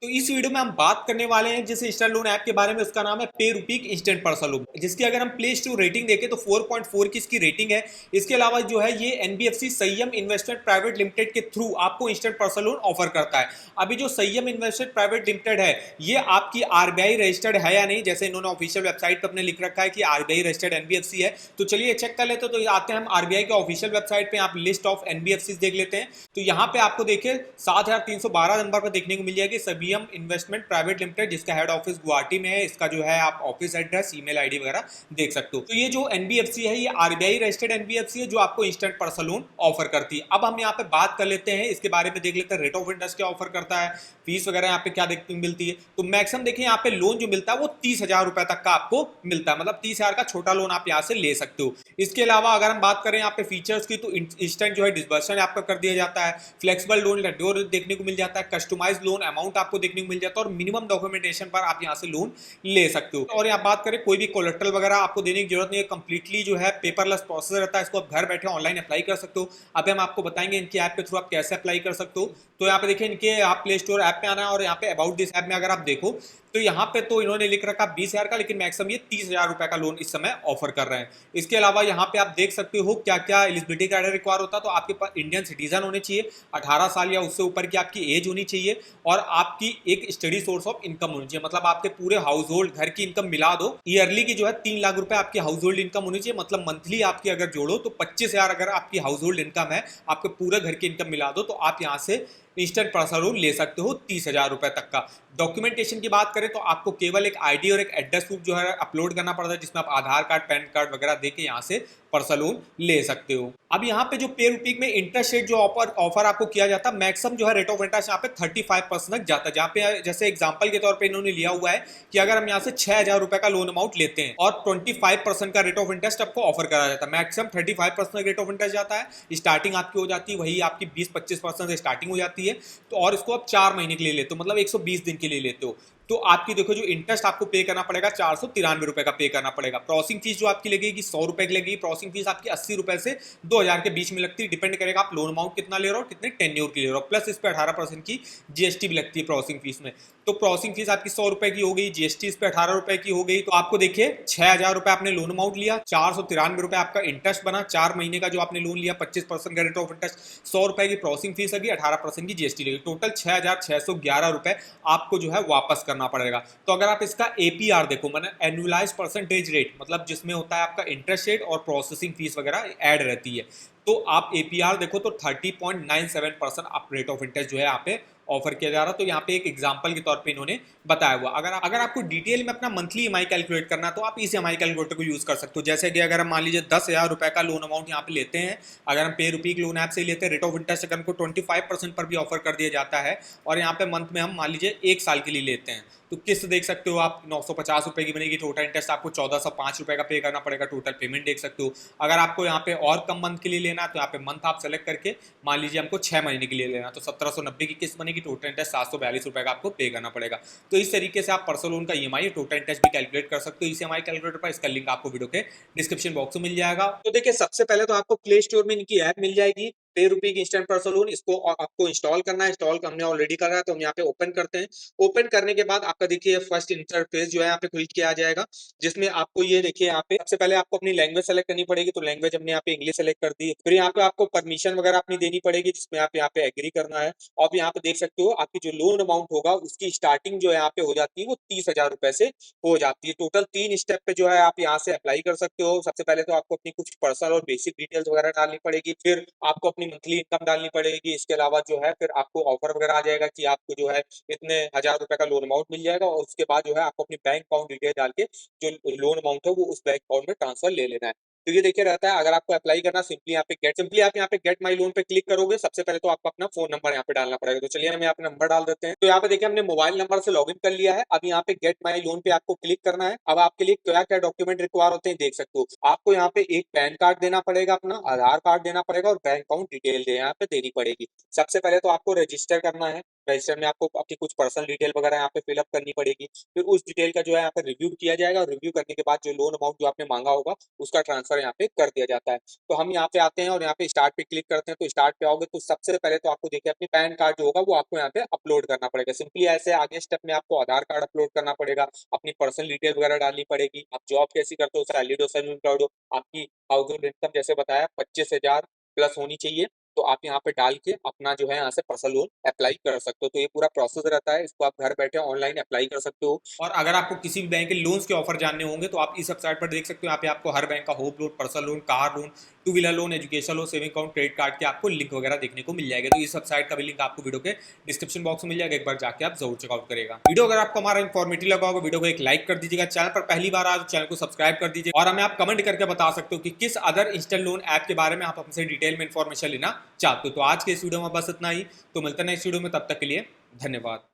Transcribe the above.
तो इस वीडियो में हम बात करने वाले हैं जिस इंस्टेंट लोन ऐप के बारे में। उसका नाम है पे रूपीक इंस्टेंट पर्सनल लोन, जिसकी अगर हम प्ले स्टोर रेटिंग देखें तो 4.4 की इसकी रेटिंग है। इसके अलावा जो है ये एनबीएफसी संयम इन्वेस्टमेंट प्राइवेट लिमिटेड के थ्रू आपको इंस्टेंट पर्सनल लोन ऑफर करता है। अभी जो संयम इन्वेस्टमेंट प्राइवेट लिमिटेड है ये आपकी आरबीआई रजिस्टर्ड है या नहीं, जैसे इन्होंने ऑफिशियल वेबसाइट पर अपने लिख रखा है कि आरबीआई रजिस्टर्ड एनबीएफसी है। तो चलिए चेक कर लेते हैं। तो आते हैं हम आरबीआई के ऑफिशियल वेबसाइट पे, आप लिस्ट ऑफ एनबीएफसी देख लेते हैं। तो यहाँ पे आपको देखिए 7312 नंबर पर देखने को मिल जाएगी संयम इन्वेस्टमेंट प्राइवेट लिमिटेड, जिसका हेड ऑफिस गुवाहाटी में है। इसका जो है आप ऑफिस एड्रेस, ईमेल आईडी वगैरह देख सकते हो। तो ये जो एनबीएफसी है ये आरबीआई रजिस्टर्ड एनबीएफसी है जो आपको इंस्टेंट पर्सनल लोन ऑफर करती है। अब हम यहाँ पे बात कर लेते हैं इसके बारे में, देख लेते हैं रेट ऑफ इंटरेस्ट क्या ऑफर करता है, फीस वगैरह यहाँ पे क्या देखने को मिलती है। तो मैक्सिमम देखिए यहाँ पे लोन जो मिलता है वो 30,000 रुपए तक का आपको मिलता है, मतलब 30,000 का छोटा लोन आप यहाँ से ले सकते हो। इसके अलावा अगर हम बात करें यहाँ पे फीचर्स की, तो इंस्टेंट जो है डिसबर्समेंट आपका कर दिया जाता है, फ्लेक्सिबल लोन देखने को मिल जाता है, कस्टमाइज लोन अमाउंट आपको देखने को मिल जाता है, और मिनिमम डॉक्यूमेंटेशन पर आप यहाँ से लोन ले सकते हो। और यहाँ बात करें कोई भी कोलेट्रल वगैरह आपको देने की जरूरत नहीं है, कंप्लीटली जो है पेपरलेस प्रोसेस रहता है। इसको आप घर बैठे ऑनलाइन अप्लाई कर सकते हो। अभी हम आपको बताएंगे इनकी ऐप के थ्रू आप कैसे अप्लाई कर सकते हो। तो यहाँ पे देखिए इनके आप प्ले स्टोर ऐप में आना है, और यहाँ पे अबाउट दिस ऐप में अगर आप देखो तो यहाँ पे तो इन्होंने लिख रखा 20,000 का, लेकिन मैक्सिमम ये 30,000 रुपए का लोन इस समय ऑफर कर रहे हैं। इसके अलावा यहाँ पे आप देख सकते हो क्या क्या एलिजिबिलिटी क्राइटेरिया रिक्वायर होता है। तो आपके पास इंडियन सिटीजन होने चाहिए, 18 साल या उससे ऊपर की आपकी एज होनी चाहिए, और आपकी एक स्टडी सोर्स ऑफ इनकम होनी चाहिए, मतलब आपके पूरे हाउस होल्ड घर की इनकम मिला दो, ईयरली की जो है 3 लाख रुपए आपकी हाउस होल्ड इनकम होनी चाहिए। मतलब मंथली आपकी अगर जोड़ो तो 25,000 अगर आपकी हाउस होल्ड इनकम है, आपके पूरे घर की इनकम मिला दो, तो आप यहाँ से इंस्टेंट पर्सनल लोन ले सकते हो 30,000 रुपए तक का। डॉक्यूमेंटेशन की बात करें तो आपको केवल एक आईडी और एक एड्रेस प्रूफ जो है अपलोड करना पड़ता है, जिसमें आप आधार कार्ड, पैन कार्ड वगैरह देके यहाँ से पर्सनल लोन ले सकते हो। अब यहाँ पे जो पे रूपीक में इंटरेस्ट रेट जो ऑफर आपको किया जाता है, मैक्सिमम जो है रेट ऑफ इंटरेस्ट यहाँ पे 35% तक जाता है। जहाँ पे जैसे एग्जांपल के तौर पे इन्होंने लिया हुआ है कि अगर हम यहाँ से 6,000 रुपए का लोन अमाउंट लेते हैं और 25% का रेट ऑफ इंटरेस्ट आपको ऑफर करा जाता है। मैक्सिमम 35% रेट ऑफ इंटरेस्ट जाता है, स्टार्टिंग आपकी हो जाती है वही आपकी 20-25% से स्टार्टिंग हो जाती है। तो और इसको आप 4 महीने के लिए लेते हो, मतलब 120 दिन के लिए लेते हो, तो आपकी देखो जो इंटरेस्ट आपको पे करना पड़ेगा 493 रुपए का पे करना पड़ेगा। प्रोसेसिंग फीस जो आपकी लगेगी 100 रुपए की लगेगी। प्रोसेसिंग फीस आपकी 80 रुपए से 2,000 के बीच में लगती है, डिपेंड करेगा आप लोन अमाउंट कितना ले रहे हो, कितने टेन्योर की ले रहे हो। प्लस इस पे 18% की जीएसटी भी लगती है प्रोसेसिंग फीस में। तो प्रोसेसिंग फीस आपकी 100 रुपए की हो गई, जीएसटी इस पे 18 रुपए की हो गई। तो आपको देखिए 6,000 रुपए आपने लोन अमाउंट लिया, 493 रुपए आपका इंटरेस्ट बना 4 महीने का जो आपने लोन लिया, 25% का रेट ऑफ इंटरेस्ट, 100 रुपए की प्रोसेसिंग फीस लगी, 18% की जीएसटी लगी, टोटल 6,611 रुपए आपको जो है वापस करना पड़ेगा। तो अगर आप इसका एपीआर देखो, मतलब एनुअलाइज परसेंटेज रेट, मतलब जिसमें होता है आपका इंटरेस्ट रेट और प्रोसेसिंग फीस वगैरह ऐड रहती है, तो आप एपीआर देखो तो 30.97% आप रेट ऑफ इंटरेस्ट जो है यहाँ पे ऑफर किया जा रहा है। तो यहाँ पे एक एग्जांपल के तौर पे इन्होंने बताया हुआ। अगर आपको डिटेल में अपना मंथली ईएमआई कैलकुलेट करना है तो आप इस ईएमआई कैलकुलेटर को यूज कर सकते हो। जैसे कि अगर हम मान लीजिए 10,000 रुपए का लोन अमाउंट यहाँ पे लेते हैं, अगर हम पे रूपीक लोन ऐप से लेते हैं, रेट ऑफ इंटरेस्ट अगर हमको 25% पर भी ऑफर कर दिया जाता है, और यहाँ पे मंथ में हम मान लीजिए 1 साल के लिए लेते हैं, तो किस्त देख सकते हो आप 950 रुपए की बनेगी। टोटल इंटरेस्ट आपको 1,405 रुपए का पे करना पड़ेगा, टोटल पेमेंट देख सकते हो। अगर आपको यहाँ पे और कम मंथ के लिए लेना है तो यहाँ पे मंथ आप सेलेक्ट करके मान लीजिए हमको 6 महीने के लिए लेना, तो 1,790 की किस्त बनेगी, टोटल इंटरेस्ट 742 रुपए का आपको पे करना पड़ेगा। तो इस तरीके से आप पर्सनल लोन का ईएमआई टोटल इंटरेस्ट भी कैलकुलेट कर सकते हो इस ईएमआई कैलकुलेटर पर। इसका लिंक आपको वीडियो के डिस्क्रिप्शन बॉक्स में मिल जाएगा। तो देखिए सबसे पहले तो आपको प्ले स्टोर में इनकी ऐप मिल जाएगी पे रूपीक इंस्टेंट पर्सनल लोन। इसको आपको इंस्टॉल करना है, इंस्टॉल हमने ऑलरेडी करा है, तो हम यहाँ पे ओपन करते हैं। ओपन करने के बाद आपका देखिए फर्स्ट इंटरफेस जो है यहाँ पे खुल के आ जाएगा, जिसमें आपको ये देखिए यहाँ पे सबसे पहले आपको अपनी लैंग्वेज सेलेक्ट करनी पड़ेगी। तो लैंग्वेज हमने यहाँ पे इंग्लिश सेलेक्ट कर दी। फिर यहाँ पे आपको परमिशन वगैरह अपनी देनी पड़ेगी, जिसमें आप यहाँ पे एग्री करना है। और यहाँ पे देख सकते हो आपकी जो लोन अमाउंट होगा उसकी स्टार्टिंग जो है यहाँ पे हो जाती है वो 30,000 रुपए से हो जाती है। टोटल 3 स्टेप पे जो है आप यहाँ से अप्लाई कर सकते हो। सबसे पहले तो आपको अपनी कुछ पर्सनल और बेसिक डिटेल्स वगैरह डालनी पड़ेगी, फिर आपको अपनी मंथली इनकम डालनी पड़ेगी। इसके अलावा जो है फिर आपको ऑफर वगैरह आ जाएगा कि आपको जो है इतने 1,000 रुपए का लोन अमाउंट मिल जाएगा, और उसके बाद जो है आपको अपनी बैंक अकाउंट डिटेल डाल के जो लोन अमाउंट है वो उस बैंक अकाउंट में ट्रांसफर ले लेना है। तो ये देखिए रहता है। अगर आपको अप्लाई करना सिंपली आप यहाँ पे गेट माई लोन पे क्लिक करोगे। सबसे पहले तो आपको अपना फोन नंबर यहाँ पे डालना पड़ेगा। तो चलिए हम यहाँ पे नंबर डाल देते हैं। तो यहाँ पे देखिए हमने मोबाइल नंबर से लॉगिन कर लिया है। अब यहाँ पे गेट माई लोन पे आपको क्लिक करना है। अब आपके लिए क्या क्या डॉक्यूमेंट रिक्वायर होते हैं देख सकते हो। आपको यहाँ पे एक पैन कार्ड देना पड़ेगा, अपना आधार कार्ड देना पड़ेगा, और बैंक अकाउंट डिटेल यहाँ पे देनी पड़ेगी। सबसे पहले तो आपको रजिस्टर करना है। रजिस्टर में आपको अपनी कुछ पर्सनल डिटेल वगैरह यहाँ पे फिलअप करनी पड़ेगी। फिर उस डिटेल का जो है यहाँ पे रिव्यू किया जाएगा और रिव्यू करने के बाद जो लोन अमाउंट जो आपने मांगा होगा उसका ट्रांसफर यहाँ पे कर दिया जाता है। तो हम यहाँ पे आते हैं और यहाँ पे स्टार्ट पे क्लिक करते हैं। तो स्टार्ट पे आओगे तो सबसे पहले तो आपको देखिए अपनी पैन कार्ड जो होगा वो आपको यहाँ पे अपलोड करना पड़ेगा। सिंपली ऐसे आगे स्टेप में आपको आधार कार्ड अपलोड करना पड़ेगा, अपनी पर्सनल डिटेल वगैरह डालनी पड़ेगी, आप जॉब कैसी करते हो, सैलरीड हो सेल्फ एम्प्लॉयड हो, आपकी हाउस होल्ड इनकम जैसे बताया 25,000 प्लस होनी चाहिए। तो आप यहाँ पे डाल के अपना जो है यहाँ से पर्सनल लोन अप्लाई कर सकते हो। तो ये पूरा प्रोसेस रहता है, इसको आप घर बैठे ऑनलाइन अप्लाई कर सकते हो। और अगर आपको किसी भी बैंक के लोन्स के ऑफर जानने होंगे तो आप इस वेबसाइट पर देख सकते हो। यहाँ पे आपको हर बैंक का home loan, personal loan, car loan, two wheeler loan, education loan, saving account, credit card के आपको लिंक वगैरह देखने को मिल जाएगा। तो इस वेबसाइट का भी लिंक आपको वीडियो के डिस्क्रिप्शन बॉक्स में मिल जाएगा, एक बार जाके आप जरूर चेकआउट करेगा। वीडियो अगर आपको हमारा इन्फॉर्मेटिव लगा होगा, वीडियो को एक लाइक कर दीजिएगा। चैनल पर पहली बार आए तो चैनल को सब्सक्राइब कर दीजिए और हमें आप कमेंट करके बता सकते हो कि किस अदर इंस्टेंट लोन ऐप के बारे में आप हमसे डिटेल में इन्फॉर्मेशन लेना चाहते हो। तो आज के इस वीडियो में बस इतना ही, तो मिलते हैं नेक्स्ट वीडियो में, तब तक के लिए धन्यवाद।